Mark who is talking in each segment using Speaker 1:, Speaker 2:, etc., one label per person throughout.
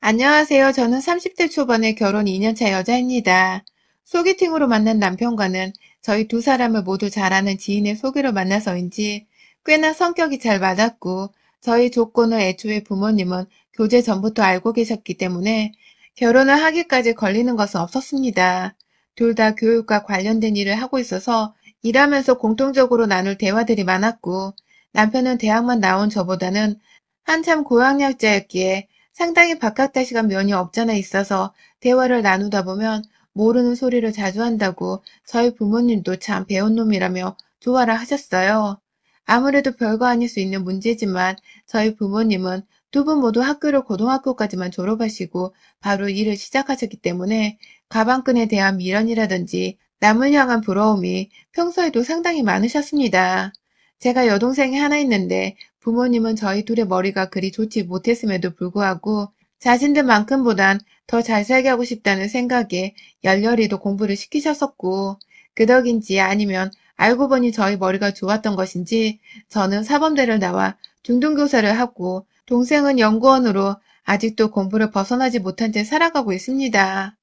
Speaker 1: 안녕하세요. 저는 30대 초반의 결혼 2년차 여자입니다. 소개팅으로 만난 남편과는 저희 두 사람을 모두 잘 아는 지인의 소개로 만나서인지 꽤나 성격이 잘 맞았고, 저희 조건을 애초에 부모님은 교제 전부터 알고 계셨기 때문에 결혼을 하기까지 걸리는 것은 없었습니다. 둘 다 교육과 관련된 일을 하고 있어서 일하면서 공통적으로 나눌 대화들이 많았고, 남편은 대학만 나온 저보다는 한참 고학력자였기에 상당히 박학다식한 면이 없잖아 있어서 대화를 나누다 보면 모르는 소리를 자주 한다고 저희 부모님도 참 배운 놈이라며 좋아라 하셨어요. 아무래도 별거 아닐 수 있는 문제지만 저희 부모님은 두 분 모두 학교를 고등학교까지만 졸업하시고 바로 일을 시작하셨기 때문에 가방끈에 대한 미련이라든지 남을 향한 부러움이 평소에도 상당히 많으셨습니다. 제가 여동생이 하나 있는데 부모님은 저희 둘의 머리가 그리 좋지 못했음에도 불구하고 자신들만큼보단 더 잘 살게 하고 싶다는 생각에 열렬히도 공부를 시키셨었고, 그 덕인지 아니면 알고 보니 저희 머리가 좋았던 것인지 저는 사범대를 나와 중등교사를 하고 동생은 연구원으로 아직도 공부를 벗어나지 못한 채 살아가고 있습니다.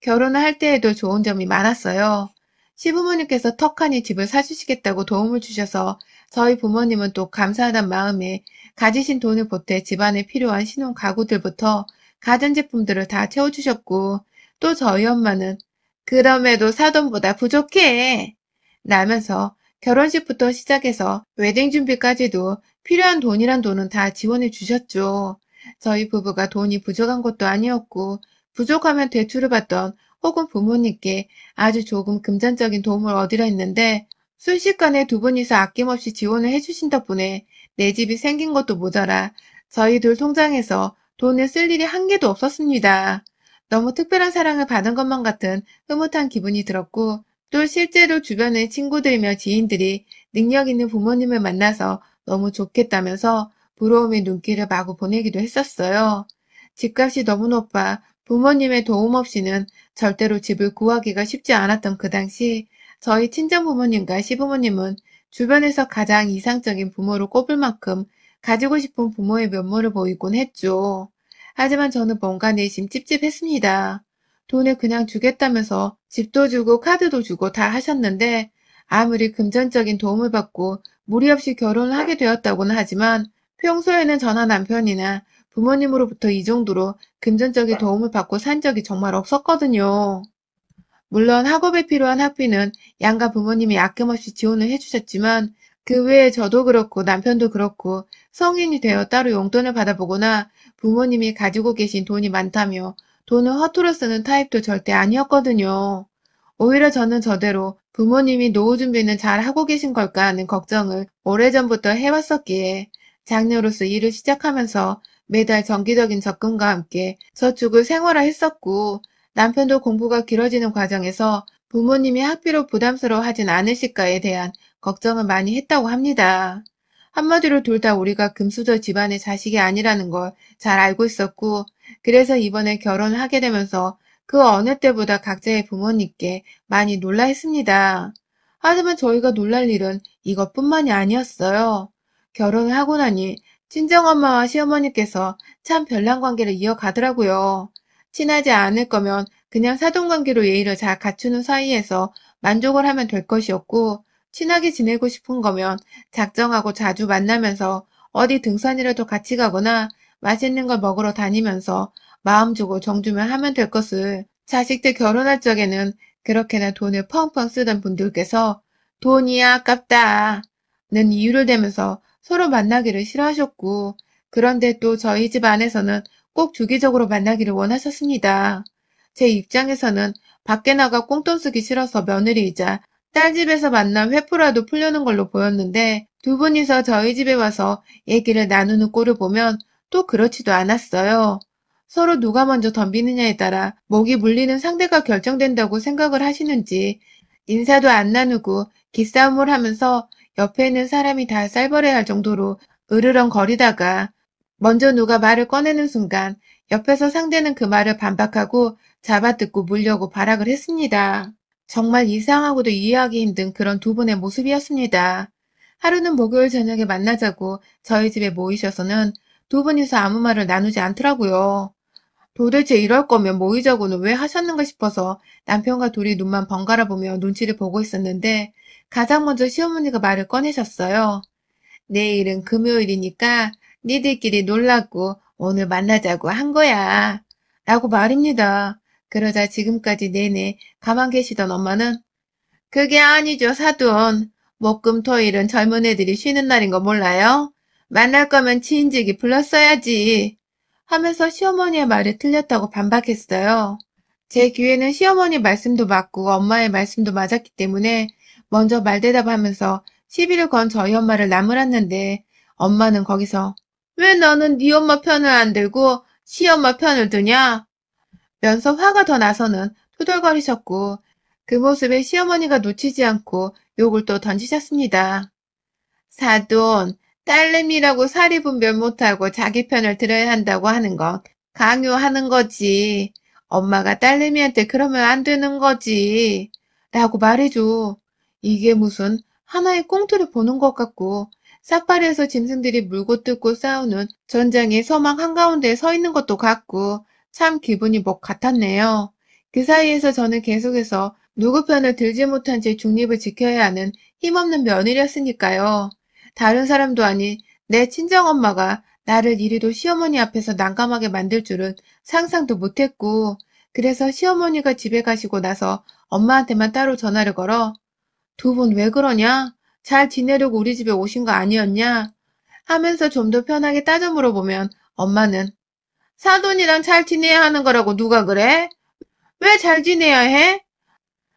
Speaker 1: 결혼을 할 때에도 좋은 점이 많았어요. 시부모님께서 턱하니 집을 사주시겠다고 도움을 주셔서 저희 부모님은 또 감사하단 마음에 가지신 돈을 보태 집안에 필요한 신혼 가구들부터 가전제품들을 다 채워주셨고, 또 저희 엄마는 그럼에도 사돈보다 부족해 라면서 결혼식부터 시작해서 웨딩 준비까지도 필요한 돈이란 돈은 다 지원해 주셨죠. 저희 부부가 돈이 부족한 것도 아니었고, 부족하면 대출을 받던 혹은 부모님께 아주 조금 금전적인 도움을 얻으려 했는데, 순식간에 두 분이서 아낌없이 지원을 해주신 덕분에 내 집이 생긴 것도 모자라 저희들 통장에서 돈을 쓸 일이 한 개도 없었습니다. 너무 특별한 사랑을 받은 것만 같은 흐뭇한 기분이 들었고, 또 실제로 주변의 친구들이며 지인들이 능력 있는 부모님을 만나서 너무 좋겠다면서 부러움의 눈길을 마구 보내기도 했었어요. 집값이 너무 높아 부모님의 도움 없이는 절대로 집을 구하기가 쉽지 않았던 그 당시, 저희 친정부모님과 시부모님은 주변에서 가장 이상적인 부모로 꼽을 만큼 가지고 싶은 부모의 면모를 보이곤 했죠. 하지만 저는 뭔가 내심 찝찝했습니다. 돈을 그냥 주겠다면서 집도 주고 카드도 주고 다 하셨는데, 아무리 금전적인 도움을 받고 무리 없이 결혼을 하게 되었다고는 하지만 평소에는 저나 남편이나 부모님으로부터 이 정도로 금전적인 도움을 받고 산 적이 정말 없었거든요. 물론 학업에 필요한 학비는 양가 부모님이 아낌없이 지원을 해주셨지만, 그 외에 저도 그렇고 남편도 그렇고 성인이 되어 따로 용돈을 받아보거나 부모님이 가지고 계신 돈이 많다며 돈을 허투루 쓰는 타입도 절대 아니었거든요. 오히려 저는 저대로 부모님이 노후 준비는 잘 하고 계신 걸까 하는 걱정을 오래전부터 해왔었기에 장녀로서 일을 시작하면서 매달 정기적인 적금과 함께 저축을 생활화했었고, 남편도 공부가 길어지는 과정에서 부모님이 학비로 부담스러워하진 않으실까에 대한 걱정을 많이 했다고 합니다. 한마디로 둘 다 우리가 금수저 집안의 자식이 아니라는 걸 잘 알고 있었고, 그래서 이번에 결혼을 하게 되면서 그 어느 때보다 각자의 부모님께 많이 놀라 했습니다. 하지만 저희가 놀랄 일은 이것뿐만이 아니었어요. 결혼을 하고 나니 친정엄마와 시어머니께서 참 별난 관계를 이어가더라고요. 친하지 않을 거면 그냥 사돈관계로 예의를 잘 갖추는 사이에서 만족을 하면 될 것이었고, 친하게 지내고 싶은 거면 작정하고 자주 만나면서 어디 등산이라도 같이 가거나 맛있는 걸 먹으러 다니면서 마음 주고 정 주면 하면 될 것을, 자식들 결혼할 적에는 그렇게나 돈을 펑펑 쓰던 분들께서 돈이 아깝다 는 이유를 대면서 서로 만나기를 싫어하셨고, 그런데 또 저희 집 안에서는 꼭 주기적으로 만나기를 원하셨습니다. 제 입장에서는 밖에 나가 꽁돈 쓰기 싫어서 며느리이자 딸 집에서 만난 회포라도 풀려는 걸로 보였는데, 두 분이서 저희 집에 와서 얘기를 나누는 꼴을 보면 또 그렇지도 않았어요. 서로 누가 먼저 덤비느냐에 따라 목이 물리는 상대가 결정된다고 생각을 하시는지, 인사도 안 나누고 기싸움을 하면서 옆에 있는 사람이 다 쌀벌해야 할 정도로 으르렁거리다가 먼저 누가 말을 꺼내는 순간 옆에서 상대는 그 말을 반박하고 잡아뜯고 물려고 발악을 했습니다. 정말 이상하고도 이해하기 힘든 그런 두 분의 모습이었습니다. 하루는 목요일 저녁에 만나자고 저희 집에 모이셔서는 두 분이서 아무 말을 나누지 않더라고요. 도대체 이럴 거면 모이자고는 왜 하셨는가 싶어서 남편과 둘이 눈만 번갈아 보며 눈치를 보고 있었는데 가장 먼저 시어머니가 말을 꺼내셨어요. 내일은 금요일이니까 니들끼리 놀라고 오늘 만나자고 한 거야. 라고 말입니다. 그러자 지금까지 내내 가만 계시던 엄마는 그게 아니죠, 사돈. 목금토일은 젊은 애들이 쉬는 날인 거 몰라요? 만날 거면 지인직이 불렀어야지. 하면서 시어머니의 말이 틀렸다고 반박했어요. 제 귀에는 시어머니 말씀도 맞고 엄마의 말씀도 맞았기 때문에 먼저 말대답하면서 시비를 건 저희 엄마를 나무랐는데 엄마는 거기서 왜 너는 네 엄마 편을 안 들고 시엄마 편을 드냐? 면서 화가 더 나서는 투덜거리셨고 그 모습에 시어머니가 놓치지 않고 욕을 또 던지셨습니다. 사돈, 딸내미라고 사리분별 못하고 자기 편을 들어야 한다고 하는 건 강요하는 거지. 엄마가 딸내미한테 그러면 안 되는 거지. 라고 말해줘. 이게 무슨 하나의 꽁트를 보는 것 같고 삿발에서 짐승들이 물고 뜯고 싸우는 전장의 서막 한가운데에 서 있는 것도 같고 참 기분이 목 같았네요. 그 사이에서 저는 계속해서 누구 편을 들지 못한 채 중립을 지켜야 하는 힘없는 며느리였으니까요. 다른 사람도 아닌 내 친정엄마가 나를 이리도 시어머니 앞에서 난감하게 만들 줄은 상상도 못했고, 그래서 시어머니가 집에 가시고 나서 엄마한테만 따로 전화를 걸어 두 분 왜 그러냐? 잘 지내려고 우리 집에 오신 거 아니었냐? 하면서 좀 더 편하게 따져 물어보면 엄마는 사돈이랑 잘 지내야 하는 거라고 누가 그래? 왜 잘 지내야 해?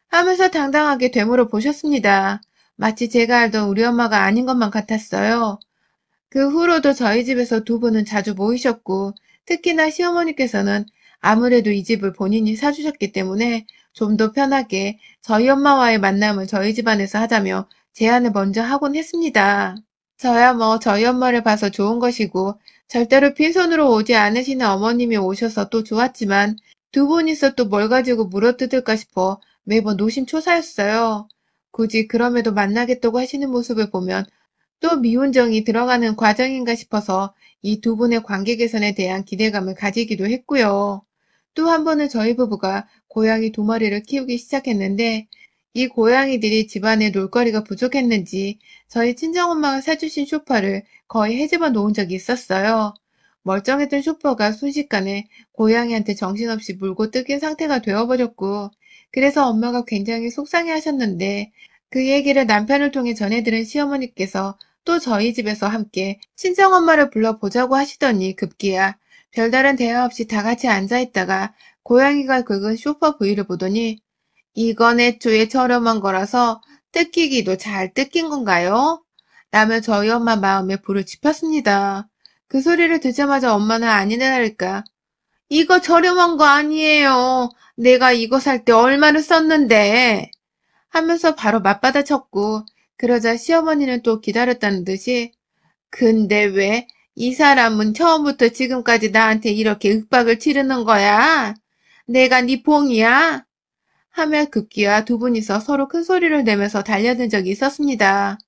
Speaker 1: 하면서 당당하게 되물어 보셨습니다. 마치 제가 알던 우리 엄마가 아닌 것만 같았어요. 그 후로도 저희 집에서 두 분은 자주 모이셨고, 특히나 시어머니께서는 아무래도 이 집을 본인이 사주셨기 때문에 좀 더 편하게 저희 엄마와의 만남을 저희 집안에서 하자며 제안을 먼저 하곤 했습니다. 저야 뭐 저희 엄마를 봐서 좋은 것이고, 절대로 빈손으로 오지 않으시는 어머님이 오셔서 또 좋았지만, 두 분이서 또 뭘 가지고 물어뜯을까 싶어 매번 노심초사였어요. 굳이 그럼에도 만나겠다고 하시는 모습을 보면 또 미운정이 들어가는 과정인가 싶어서 이 두 분의 관계 개선에 대한 기대감을 가지기도 했고요. 또 한 번은 저희 부부가 고양이 두 마리를 키우기 시작했는데 이 고양이들이 집안에 놀거리가 부족했는지 저희 친정엄마가 사주신 소파를 거의 헤집어 놓은 적이 있었어요. 멀쩡했던 소파가 순식간에 고양이한테 정신없이 물고 뜯긴 상태가 되어버렸고 그래서 엄마가 굉장히 속상해 하셨는데 그 얘기를 남편을 통해 전해들은 시어머니께서 또 저희 집에서 함께 친정엄마를 불러보자고 하시더니 급기야 별다른 대화 없이 다 같이 앉아있다가 고양이가 긁은 소파 부위를 보더니 이건 애초에 저렴한 거라서 뜯기기도 잘 뜯긴 건가요? 라며 저희 엄마 마음에 불을 지폈습니다. 그 소리를 듣자마자 엄마는 아니나 다를까 이거 저렴한 거 아니에요. 내가 이거 살 때 얼마를 썼는데. 하면서 바로 맞받아 쳤고 그러자 시어머니는 또 기다렸다는 듯이 근데 왜 이 사람은 처음부터 지금까지 나한테 이렇게 윽박을 치르는 거야? 내가 네 봉이야? 하며 급기야 두 분이서 서로 큰 소리를 내면서 달려든 적이 있었습니다.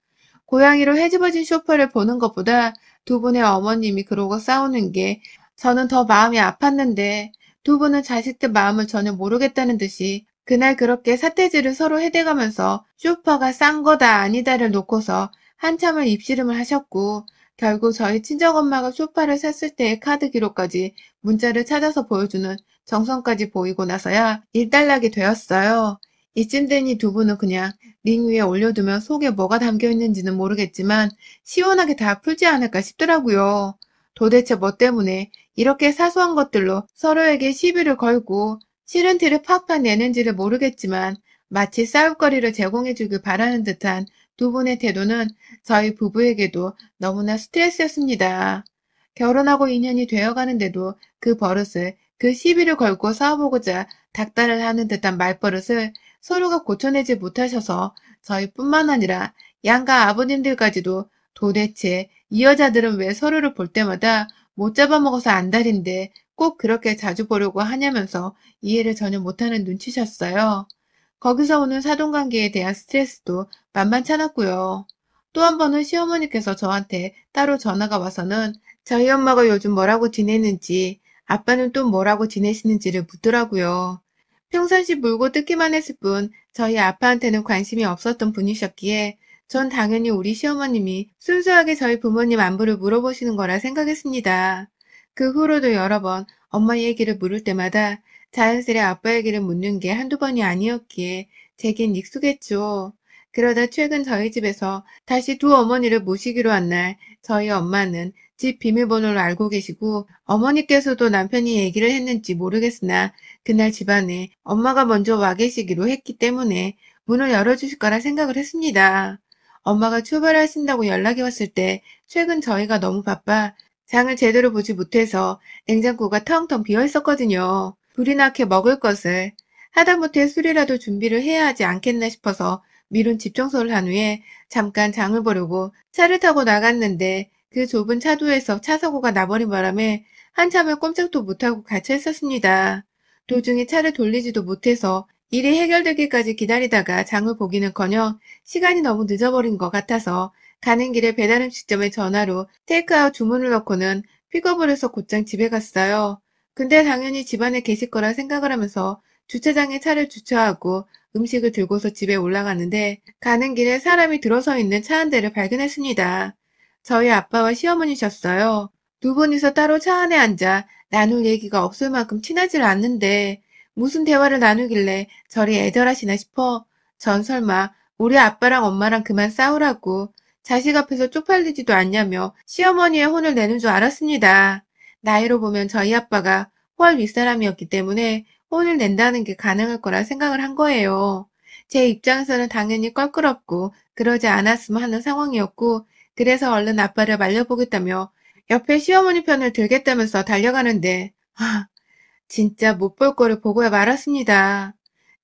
Speaker 1: 고양이로 헤집어진 소파를 보는 것보다 두 분의 어머님이 그러고 싸우는 게 저는 더 마음이 아팠는데 두 분은 자식들 마음을 전혀 모르겠다는 듯이 그날 그렇게 삿대질을 서로 해대가면서 소파가 싼 거다 아니다를 놓고서 한참을 입씨름을 하셨고 결국 저희 친정엄마가 소파를 샀을 때의 카드 기록까지 문자를 찾아서 보여주는 정성까지 보이고 나서야 일단락이 되었어요. 이쯤 되니 두 분은 그냥 링 위에 올려두면 속에 뭐가 담겨있는지는 모르겠지만 시원하게 다 풀지 않을까 싶더라고요. 도대체 뭐 때문에 이렇게 사소한 것들로 서로에게 시비를 걸고 싫은 티를 팍팍 내는지를 모르겠지만 마치 싸울거리를 제공해주길 바라는 듯한 두 분의 태도는 저희 부부에게도 너무나 스트레스였습니다. 결혼하고 2년이 되어가는데도 그 버릇을 그 시비를 걸고 싸워보고자 닥달을 하는 듯한 말버릇을 서로가 고쳐내지 못하셔서 저희뿐만 아니라 양가 아버님들까지도 도대체 이 여자들은 왜 서로를 볼 때마다 못 잡아먹어서 안달인데 꼭 그렇게 자주 보려고 하냐면서 이해를 전혀 못하는 눈치셨어요. 거기서 오는 사돈관계에 대한 스트레스도 만만찮았고요. 또 한 번은 시어머니께서 저한테 따로 전화가 와서는 저희 엄마가 요즘 뭐라고 지내는지 아빠는 또 뭐라고 지내시는지를 묻더라고요. 평상시 물고 뜯기만 했을 뿐 저희 아빠한테는 관심이 없었던 분이셨기에 전 당연히 우리 시어머님이 순수하게 저희 부모님 안부를 물어보시는 거라 생각했습니다. 그 후로도 여러 번 엄마 얘기를 물을 때마다 자연스레 아빠 얘기를 묻는 게 한두 번이 아니었기에 제겐 익숙했죠. 그러다 최근 저희 집에서 다시 두 어머니를 모시기로 한 날 저희 엄마는 집 비밀번호를 알고 계시고 어머니께서도 남편이 얘기를 했는지 모르겠으나 그날 집안에 엄마가 먼저 와 계시기로 했기 때문에 문을 열어주실 거라 생각을 했습니다. 엄마가 출발하신다고 연락이 왔을 때 최근 저희가 너무 바빠 장을 제대로 보지 못해서 냉장고가 텅텅 비어 있었거든요. 불이 나게 먹을 것을 하다못해 술이라도 준비를 해야 하지 않겠나 싶어서 미룬 집 청소를 한 후에 잠깐 장을 보려고 차를 타고 나갔는데 그 좁은 차도에서 차 사고가 나버린 바람에 한참을 꼼짝도 못하고 갇혀 있었습니다. 도중에 차를 돌리지도 못해서 일이 해결되기까지 기다리다가 장을 보기는커녕 시간이 너무 늦어버린 것 같아서 가는 길에 배달음식점에 전화로 테이크아웃 주문을 넣고는 픽업을 해서 곧장 집에 갔어요. 근데 당연히 집안에 계실 거라 생각을 하면서 주차장에 차를 주차하고 음식을 들고서 집에 올라갔는데 가는 길에 사람이 들어서 있는 차 한 대를 발견했습니다. 저희 아빠와 시어머니셨어요. 두 분이서 따로 차 안에 앉아 나눌 얘기가 없을 만큼 친하질 않는데 무슨 대화를 나누길래 저리 애절하시나 싶어 전 설마 우리 아빠랑 엄마랑 그만 싸우라고 자식 앞에서 쪽팔리지도 않냐며 시어머니의 혼을 내는 줄 알았습니다. 나이로 보면 저희 아빠가 훨 윗사람이었기 때문에 혼을 낸다는 게 가능할 거라 생각을 한 거예요. 제 입장에서는 당연히 껄끄럽고 그러지 않았으면 하는 상황이었고 그래서 얼른 아빠를 말려보겠다며 옆에 시어머니 편을 들겠다면서 달려가는데 진짜 못 볼 거를 보고야 말았습니다.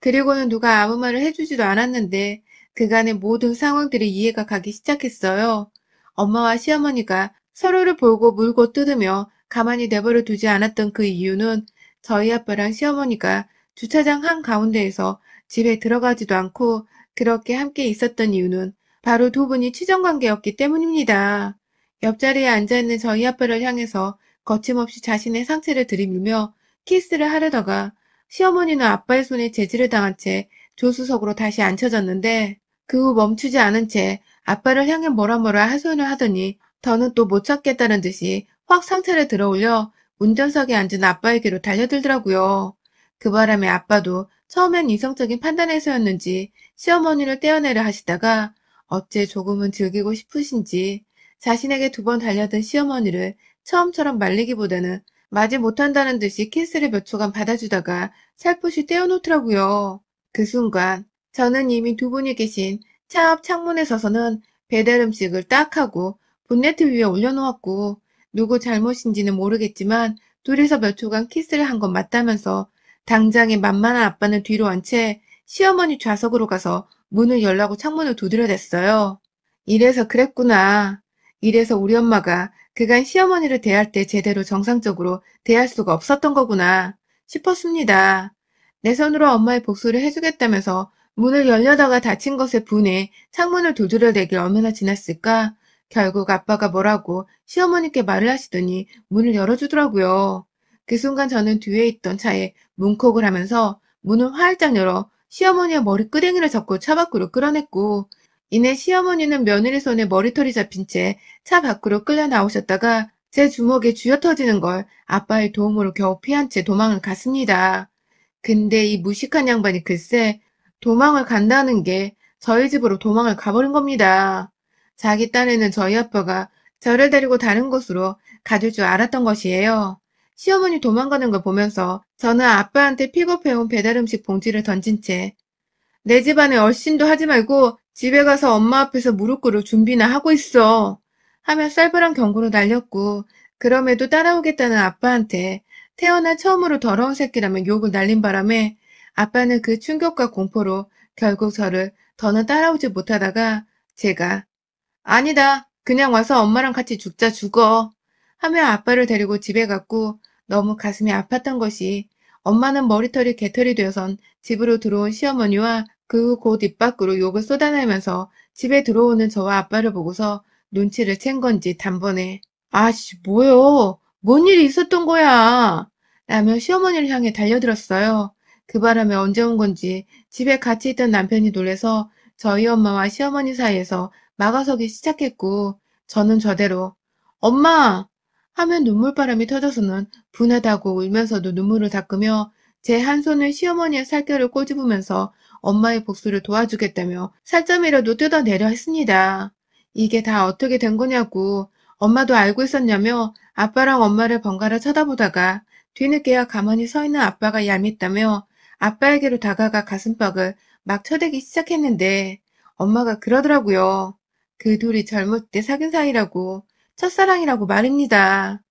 Speaker 1: 그리고는 누가 아무 말을 해주지도 않았는데 그간의 모든 상황들이 이해가 가기 시작했어요. 엄마와 시어머니가 서로를 볼고 물고 뜯으며 가만히 내버려 두지 않았던 그 이유는 저희 아빠랑 시어머니가 주차장 한가운데에서 집에 들어가지도 않고 그렇게 함께 있었던 이유는 바로 두 분이 치정관계였기 때문입니다. 옆자리에 앉아있는 저희 아빠를 향해서 거침없이 자신의 상체를 들이밀며 키스를 하려다가 시어머니는 아빠의 손에 제지를 당한 채 조수석으로 다시 앉혀졌는데 그 후 멈추지 않은 채 아빠를 향해 뭐라 하소연을 하더니 더는 또 못 참겠다는 듯이 확 상체를 들어올려 운전석에 앉은 아빠에게로 달려들더라고요. 그 바람에 아빠도 처음엔 이성적인 판단에서였는지 시어머니를 떼어내려 하시다가 어째 조금은 즐기고 싶으신지 자신에게 두 번 달려든 시어머니를 처음처럼 말리기보다는 마지 못한다는 듯이 키스를 몇 초간 받아주다가 살포시 떼어놓더라고요. 그 순간 저는 이미 두 분이 계신 차 앞 창문에 서서는 배달 음식을 딱 하고 본네트 위에 올려놓았고 누구 잘못인지는 모르겠지만 둘이서 몇 초간 키스를 한 건 맞다면서 당장에 만만한 아빠는 뒤로 한 채 시어머니 좌석으로 가서 문을 열라고 창문을 두드려댔어요. 이래서 그랬구나. 이래서 우리 엄마가 그간 시어머니를 대할 때 제대로 정상적으로 대할 수가 없었던 거구나 싶었습니다. 내 손으로 엄마의 복수를 해주겠다면서 문을 열려다가 닫힌 것에 분해 창문을 두드려대길 얼마나 지났을까? 결국 아빠가 뭐라고 시어머니께 말을 하시더니 문을 열어주더라고요. 그 순간 저는 뒤에 있던 차에 문콕을 하면서 문을 활짝 열어 시어머니의 머리끄댕이를 잡고 차 밖으로 끌어냈고 이내 시어머니는 며느리 손에 머리털이 잡힌 채 차 밖으로 끌려 나오셨다가 제 주먹에 쥐어 터지는 걸 아빠의 도움으로 겨우 피한 채 도망을 갔습니다. 근데 이 무식한 양반이 글쎄 도망을 간다는 게 저희 집으로 도망을 가버린 겁니다. 자기 딴에는 저희 아빠가 저를 데리고 다른 곳으로 가줄 줄 알았던 것이에요. 시어머니 도망가는 걸 보면서 저는 아빠한테 픽업해온 배달음식 봉지를 던진 채 내 집안에 얼씬도 하지 말고 집에 가서 엄마 앞에서 무릎 꿇을 준비나 하고 있어. 하며 쌀벌한 경고를 날렸고 그럼에도 따라오겠다는 아빠한테 태어나 처음으로 더러운 새끼라며 욕을 날린 바람에 아빠는 그 충격과 공포로 결국 저를 더는 따라오지 못하다가 제가 아니다. 그냥 와서 엄마랑 같이 죽자 죽어. 하며 아빠를 데리고 집에 갔고 너무 가슴이 아팠던 것이 엄마는 머리털이 개털이 되어선 집으로 들어온 시어머니와 그 후 곧 입 밖으로 욕을 쏟아내면서 집에 들어오는 저와 아빠를 보고서 눈치를 챈 건지 단번에 아씨 뭐요? 뭔 일이 있었던 거야? 라며 시어머니를 향해 달려들었어요. 그 바람에 언제 온 건지 집에 같이 있던 남편이 놀래서 저희 엄마와 시어머니 사이에서 막아서기 시작했고, 저는 저대로 엄마! 하면 눈물바람이 터져서는 분하다고 울면서도 눈물을 닦으며 제 한 손을 시어머니의 살결을 꼬집으면서 엄마의 복수를 도와주겠다며 살점이라도 뜯어내려 했습니다. 이게 다 어떻게 된 거냐고 엄마도 알고 있었냐며 아빠랑 엄마를 번갈아 쳐다보다가 뒤늦게야 가만히 서 있는 아빠가 얄밉다며 아빠에게로 다가가 가슴팍을 막 쳐대기 시작했는데 엄마가 그러더라고요. 그 둘이 젊을 때 사귄 사이라고, 첫사랑이라고 말입니다.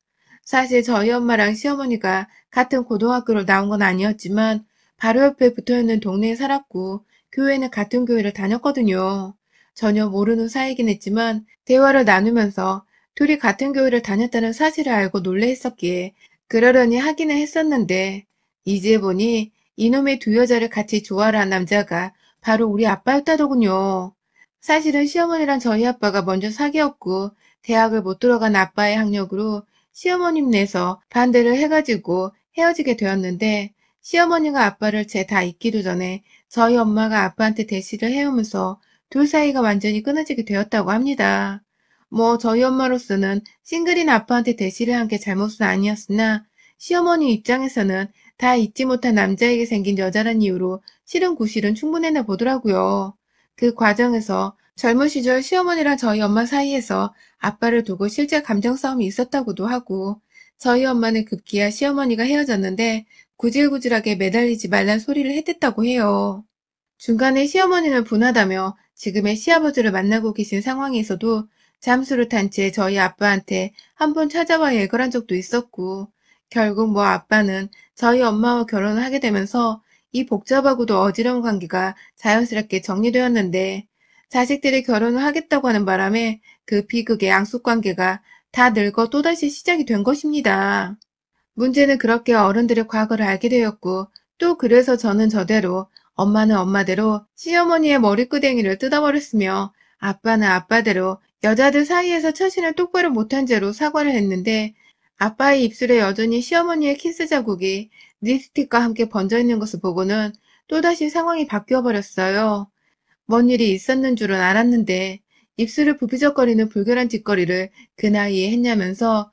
Speaker 1: 사실 저희 엄마랑 시어머니가 같은 고등학교를 나온 건 아니었지만 바로 옆에 붙어있는 동네에 살았고 교회는 같은 교회를 다녔거든요. 전혀 모르는 사이긴 했지만 대화를 나누면서 둘이 같은 교회를 다녔다는 사실을 알고 놀래했었기에 그러려니 하기는 했었는데 이제 보니 이놈의 두 여자를 같이 좋아하는 남자가 바로 우리 아빠였다더군요. 사실은 시어머니랑 저희 아빠가 먼저 사귀었고 대학을 못 들어간 아빠의 학력으로 시어머님 내서 반대를 해가지고 헤어지게 되었는데 시어머니가 아빠를 제 다 잊기도 전에 저희 엄마가 아빠한테 대시를 해오면서 둘 사이가 완전히 끊어지게 되었다고 합니다. 뭐 저희 엄마로서는 싱글인 아빠한테 대시를 한 게 잘못은 아니었으나 시어머니 입장에서는 다 잊지 못한 남자에게 생긴 여자란 이유로 싫은 구실은 충분했나 보더라고요. 그 과정에서 젊은 시절 시어머니랑 저희 엄마 사이에서 아빠를 두고 실제 감정 싸움이 있었다고도 하고 저희 엄마는 급기야 시어머니가 헤어졌는데 구질구질하게 매달리지 말란 소리를 해댔다고 해요. 중간에 시어머니는 분하다며 지금의 시아버지를 만나고 계신 상황에서도 잠수를 탄 채 저희 아빠한테 한 번 찾아와 애걸한 적도 있었고 결국 뭐 아빠는 저희 엄마와 결혼을 하게 되면서 이 복잡하고도 어지러운 관계가 자연스럽게 정리되었는데 자식들이 결혼을 하겠다고 하는 바람에 그 비극의 양숙관계가 다 늙어 또다시 시작이 된 것입니다. 문제는 그렇게 어른들의 과거를 알게 되었고 또 그래서 저는 저대로 엄마는 엄마대로 시어머니의 머리끄댕이를 뜯어버렸으며 아빠는 아빠대로 여자들 사이에서 처신을 똑바로 못한 죄로 사과를 했는데 아빠의 입술에 여전히 시어머니의 키스 자국이 립스틱과 함께 번져있는 것을 보고는 또다시 상황이 바뀌어버렸어요. 뭔 일이 있었는 줄은 알았는데 입술을 부비적거리는 불결한 짓거리를 그 나이에 했냐면서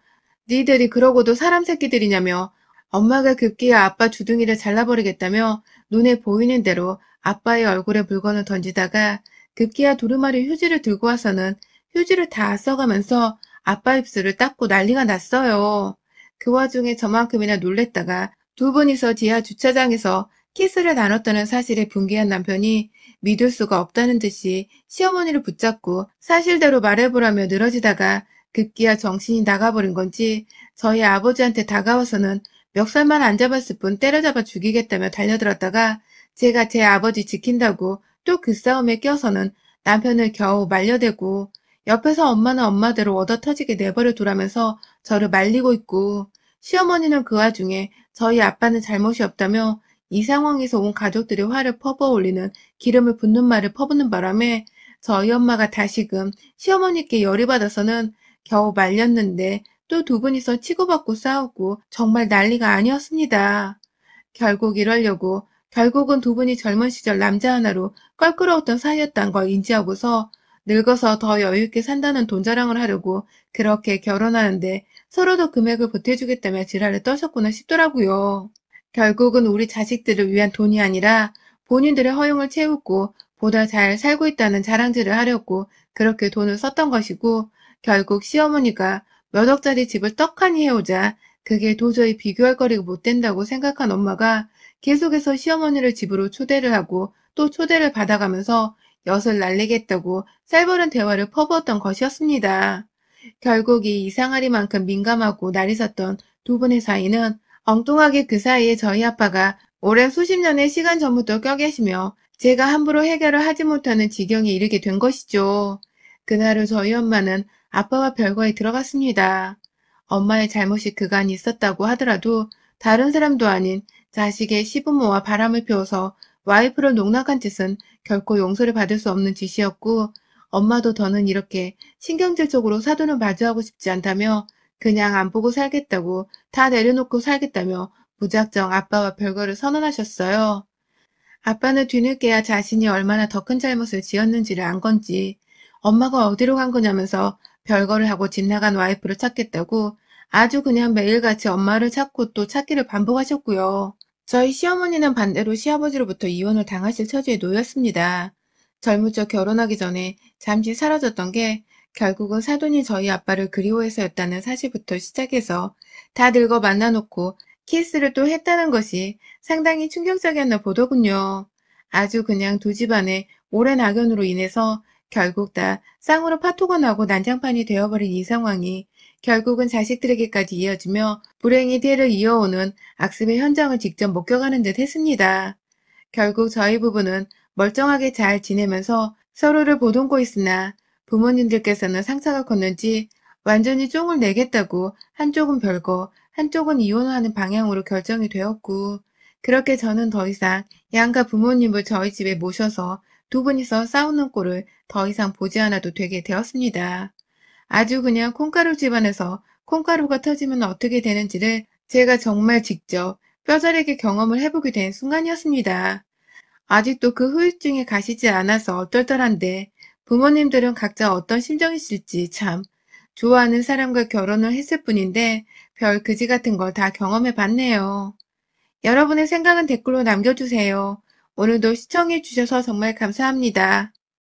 Speaker 1: 니들이 그러고도 사람 새끼들이냐며 엄마가 급기야 아빠 주둥이를 잘라버리겠다며 눈에 보이는 대로 아빠의 얼굴에 물건을 던지다가 급기야 두루마리 휴지를 들고 와서는 휴지를 다 써가면서 아빠 입술을 닦고 난리가 났어요. 그 와중에 저만큼이나 놀랬다가 두 분이서 지하 주차장에서 키스를 나눴다는 사실에 분개한 남편이 믿을 수가 없다는 듯이 시어머니를 붙잡고 사실대로 말해보라며 늘어지다가 급기야 정신이 나가버린 건지 저희 아버지한테 다가와서는 멱살만 안 잡았을 뿐 때려잡아 죽이겠다며 달려들었다가 제가 제 아버지 지킨다고 또 그 싸움에 껴서는 남편을 겨우 말려대고 옆에서 엄마는 엄마대로 얻어터지게 내버려 두라면서 저를 말리고 있고 시어머니는 그 와중에 저희 아빠는 잘못이 없다며 이 상황에서 온 가족들이 화를 퍼부어올리는 기름을 붓는 말을 퍼붓는 바람에 저희 엄마가 다시금 시어머니께 열이 받아서는 겨우 말렸는데 또 두 분이서 치고받고 싸우고 정말 난리가 아니었습니다. 결국은 두 분이 젊은 시절 남자 하나로 껄끄러웠던 사이였단 걸 인지하고서 늙어서 더 여유있게 산다는 돈 자랑을 하려고 그렇게 결혼하는데 서로도 금액을 보태주겠다며 지랄을 떠셨구나 싶더라고요. 결국은 우리 자식들을 위한 돈이 아니라 본인들의 허용을 채우고 보다 잘 살고 있다는 자랑질을 하려고 그렇게 돈을 썼던 것이고 결국 시어머니가 몇 억짜리 집을 떡하니 해오자 그게 도저히 비교할 거리가 못 된다고 생각한 엄마가 계속해서 시어머니를 집으로 초대를 하고 또 초대를 받아가면서 엿을 날리겠다고 쌀벌은 대화를 퍼부었던 것이었습니다. 결국 이 이상하리만큼 민감하고 날이 섰던 두 분의 사이는 엉뚱하게 그 사이에 저희 아빠가 오랜 수십 년의 시간 전부터 껴계시며 제가 함부로 해결을 하지 못하는 지경에 이르게 된 것이죠. 그날을 저희 엄마는 아빠와 별거에 들어갔습니다. 엄마의 잘못이 그간 있었다고 하더라도 다른 사람도 아닌 자식의 시부모와 바람을 피워서 와이프를 농락한 짓은 결코 용서를 받을 수 없는 짓이었고 엄마도 더는 이렇게 신경질적으로 사돈을 마주하고 싶지 않다며 그냥 안 보고 살겠다고 다 내려놓고 살겠다며 무작정 아빠와 별거를 선언하셨어요. 아빠는 뒤늦게야 자신이 얼마나 더 큰 잘못을 지었는지를 안 건지 엄마가 어디로 간 거냐면서 별거를 하고 집 나간 와이프를 찾겠다고 아주 그냥 매일같이 엄마를 찾고 또 찾기를 반복하셨고요. 저희 시어머니는 반대로 시아버지로부터 이혼을 당하실 처지에 놓였습니다. 젊은 적 결혼하기 전에 잠시 사라졌던 게 결국은 사돈이 저희 아빠를 그리워해서였다는 사실부터 시작해서 다 늙어 만나놓고 키스를 또 했다는 것이 상당히 충격적이었나 보더군요. 아주 그냥 두 집안의 오랜 악연으로 인해서 결국 다 쌍으로 파토가 나고 난장판이 되어버린 이 상황이 결국은 자식들에게까지 이어지며 불행이 대를 이어오는 악습의 현장을 직접 목격하는 듯 했습니다. 결국 저희 부부는 멀쩡하게 잘 지내면서 서로를 보듬고 있으나 부모님들께서는 상처가 컸는지 완전히 쫑을 내겠다고 한쪽은 별거, 한쪽은 이혼하는 방향으로 결정이 되었고, 그렇게 저는 더 이상 양가 부모님을 저희 집에 모셔서 두 분이서 싸우는 꼴을 더 이상 보지 않아도 되게 되었습니다. 아주 그냥 콩가루 집안에서 콩가루가 터지면 어떻게 되는지를 제가 정말 직접 뼈저리게 경험을 해보게 된 순간이었습니다. 아직도 그 후유증이 가시지 않아서 얼떨떨한데 부모님들은 각자 어떤 심정이실지 참 좋아하는 사람과 결혼을 했을 뿐인데 별 그지 같은 걸 다 경험해 봤네요. 여러분의 생각은 댓글로 남겨주세요. 오늘도 시청해 주셔서 정말 감사합니다.